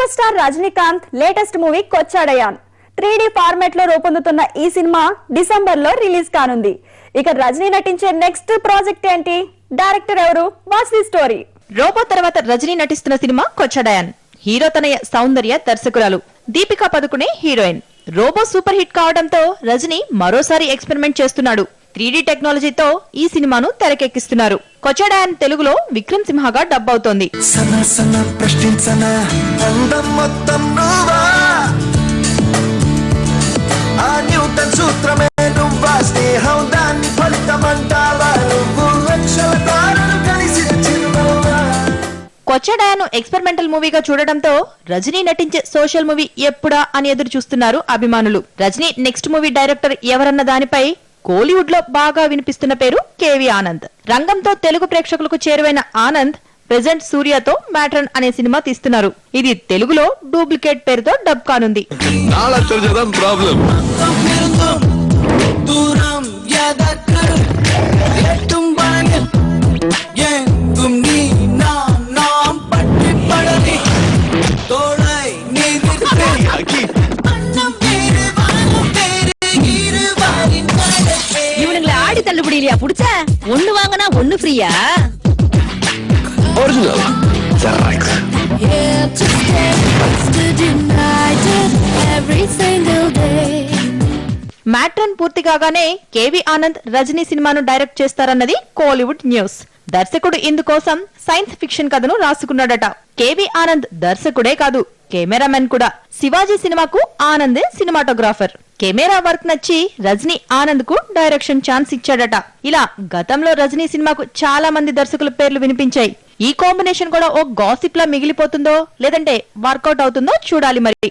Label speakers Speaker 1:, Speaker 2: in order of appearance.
Speaker 1: Super star Rajinikanth latest movie Kochadaiiyaan 3D format లో రూపొందుతున్న ఈ సినిమా డిసెంబర్ లో రిలీజ్ కానుంది. ఇక రజనీ నటించే నెక్స్ట్ ప్రాజెక్ట్ ఏంటి, డైరెక్టర్ ఎవరు, వాట్స్ ది స్టోరీ?
Speaker 2: రోబో తర్వాత రజనీ నటిస్తున్న సినిమా కొచ్చాడయాన్. హీరో తనయ సౌందర్య దర్శకురాలు, Deepika Padukone heroine. Robo super hit కావడంతో రజనీ మరోసారి ఎక్స్పెరిమెంట్ చేస్తున్నాడు. 3D టెక్నాలజీతో ఈ సినిమాను తెరకెక్కిస్తున్నారు. కొచ్చాడయాన్ తెలుగులో విక్రమ్ సింహగా డబ్ అవుతోంది. కొచ్చాడయాన్ ఎక్స్పెరిమెంటల్ మూవీగా చూడడంతో రజనీ నటించే సోషల్ మూవీ ఎప్పుడా అని ఎదురు చూస్తున్నారు అభిమానులు. రజనీ నెక్స్ట్ మూవీ డైరెక్టర్ ఎవరన్న దానిపై కోలీవుడ్ లో బాగా వినిపిస్తున్న పేరు కేవి ఆనంద్. రంగంతో తెలుగు ప్రేక్షకులకు చేరువైన ఆనంద్ ప్రెజెంట్ సూర్యతో మ్యాట్రన్ అనే సినిమా తీస్తున్నారు. ఇది తెలుగులో డూప్లికేట్ పేరుతో డబ్ కానుంది.
Speaker 3: இவனுங்களை ஆடி தள்ளுபடியிலையா புடிச்ச? ஒண்ணு வாங்கினா ஒண்ணு ஃப்ரீயா?
Speaker 4: Original Xerox.
Speaker 2: మ్యాట్రన్ పూర్తి కాగానే కేవి ఆనంద్ రజనీ సినిమాను డైరెక్ట్ చేస్తారన్నది కోలీవుడ్ న్యూస్. దర్శకుడు ఇందుకోసం సైన్స్ ఫిక్షన్ కథను రాసుకున్నాడట. కేవి ఆనంద్ దర్శకుడే కాదు, కెమెరామెన్ కూడా. శివాజీ సినిమాకు ఆనందే సినిమాటోగ్రాఫర్. కెమెరా వర్క్ నచ్చి రజనీ ఆనంద్ కు డైరెక్షన్ ఛాన్స్ ఇచ్చాడట. ఇలా గతంలో రజనీ సినిమాకు చాలా మంది దర్శకుల పేర్లు వినిపించాయి. ఈ కాంబినేషన్ కూడా ఓ గాసిప్ లా మిగిలిపోతుందో లేదంటే వర్కౌట్ అవుతుందో చూడాలి మరి.